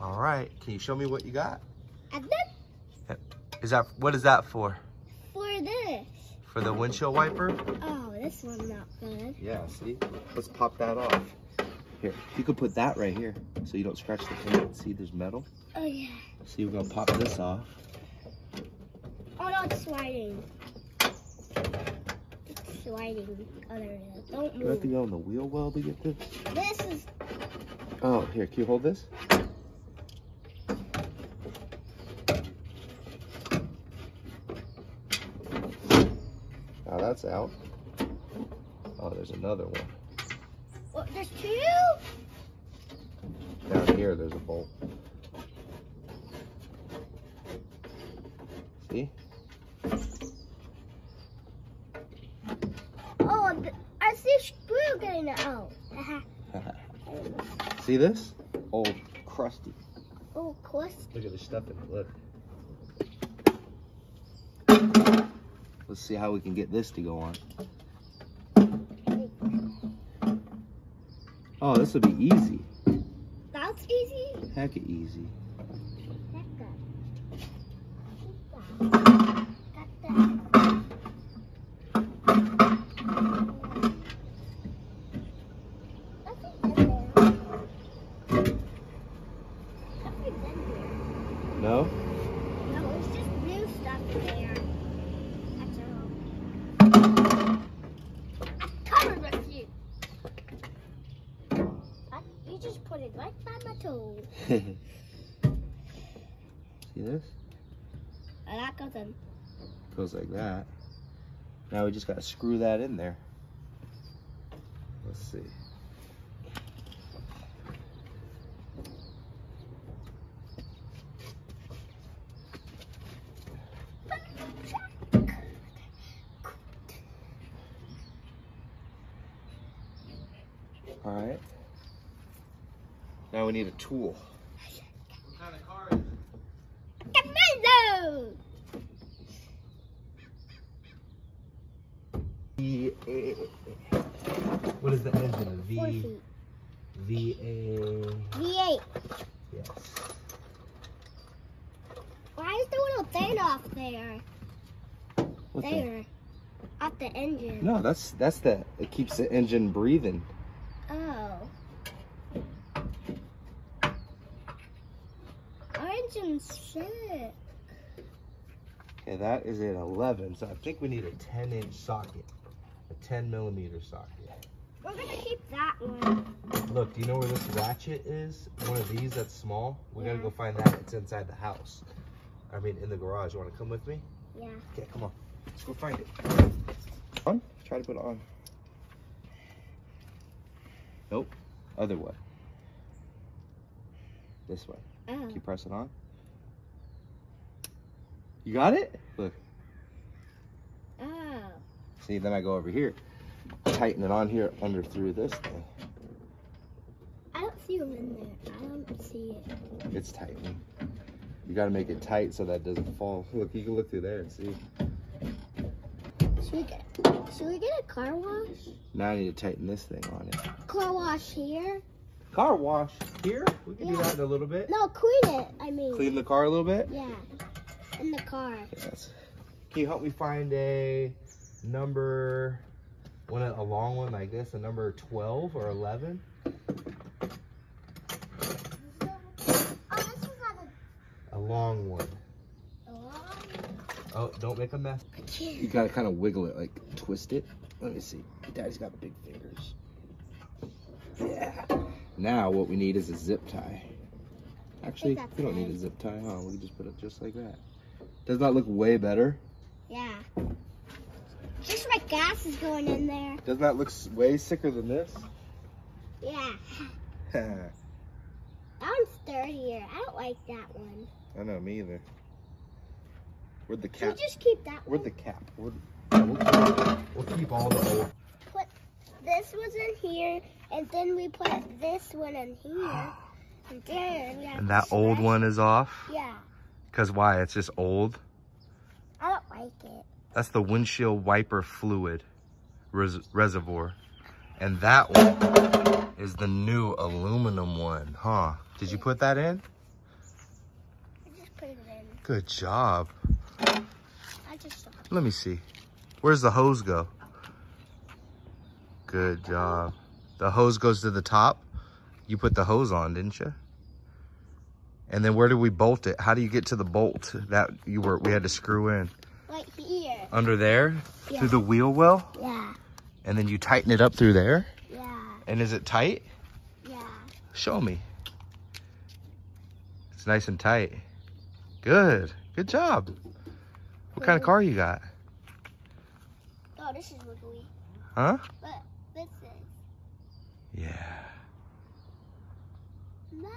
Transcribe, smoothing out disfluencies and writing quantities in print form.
All right. Can you show me what you got? And then What is that for? for this. For the windshield wiper? Oh, this one's not good. Yeah, see? Let's pop that off. Here, you could put that right here so you don't scratch the paint. See, there's metal. Oh, yeah. See, we're gonna pop this off. Oh, no, it's sliding. It's sliding. Oh, there it is. Don't You have move. to go on the wheel well to get this. This is... Oh, here, can you hold this? Now that's out. Oh, there's another one. Oh, there's two? Down here, there's a bolt. See? Oh, I see a screw getting out. See this? Old, crusty. Oh, of course. Look at the stuff in it, look. Let's see how we can get this to go on. Oh, this will be easy. That's easy. Heck of easy. Got that. Nothing's in there. Nothing's in there. No? No, it's just blue stuff in there. That's all. I'm covered with you. You just put it right by my toe. See this? That goes in. Goes like that. Now we just gotta screw that in there. Let's see. All right. Now we need a tool. What kind of car is it? Camaro! What is the engine? A 4 feet. V8. V8. Yes. Why is the little thing off there? What the- There. Off the engine. No, that's the. It keeps the engine breathing. Oh. Our engine's sick. Okay, that is an 11. So I think we need a 10-inch socket, a 10mm socket. We're gonna keep that one. Look, do you know where this ratchet is? One of these that's small. We gotta Yeah. go find that. It's inside the house. I mean, in the garage. You wanna come with me? Yeah. Okay, come on. Let's go find it. On? Try to put it on. Nope. Other way. This way. Oh. Keep pressing on. You got it? Look. Oh. See, then I go over here. Tighten it on here under through this thing. I don't see them in there. I don't see it. It's tightening. You gotta make it tight so that it doesn't fall. Look, you can look through there and see. Should we get a car wash? Now I need to tighten this thing on it. Car wash here? Car wash here? We can do Yeah. that in a little bit. No, clean it. I mean. Clean the car a little bit? Yeah. In the car. Yes. Can you help me find a number, a long one like this, a number 12 or 11? Oh, this was A long one. a long. Oh, don't make a mess. I can't. You gotta kind of wiggle it, like twist it. Let me see. Daddy's got big fingers. Yeah. Now what we need is a zip tie. Actually, that's we don't good. need a zip tie, huh? We can just put it just like that. Does that look way better? Yeah. Just my gas is going in there. Doesn't that look way sicker than this? Yeah. I That one's sturdier. I don't like that one. know, me either. Where'd the Can cap? we just keep that one? Where'd the cap? We'll keep all the old. Put this one in here, and then we put this one in here. And then we have And that to old stretch- one is off? Yeah. Because why? It's just old? I don't like it. That's the windshield wiper fluid reservoir. And that one is the new aluminum one, huh? Did you put that in? Good job. I just saw. Let me see. Where's the hose go? Good job. The hose goes to the top. You put the hose on, didn't you? And then where do we bolt it? How do you get to the bolt that we had to screw in? Right here. Under there? Yeah. Through the wheel well? Yeah. And then you tighten it up through there? Yeah. And is it tight? Yeah. Show me. It's nice and tight. Good. Good job. What kind of car you got? Oh, this is wiggly. Huh? But this is. Yeah. No.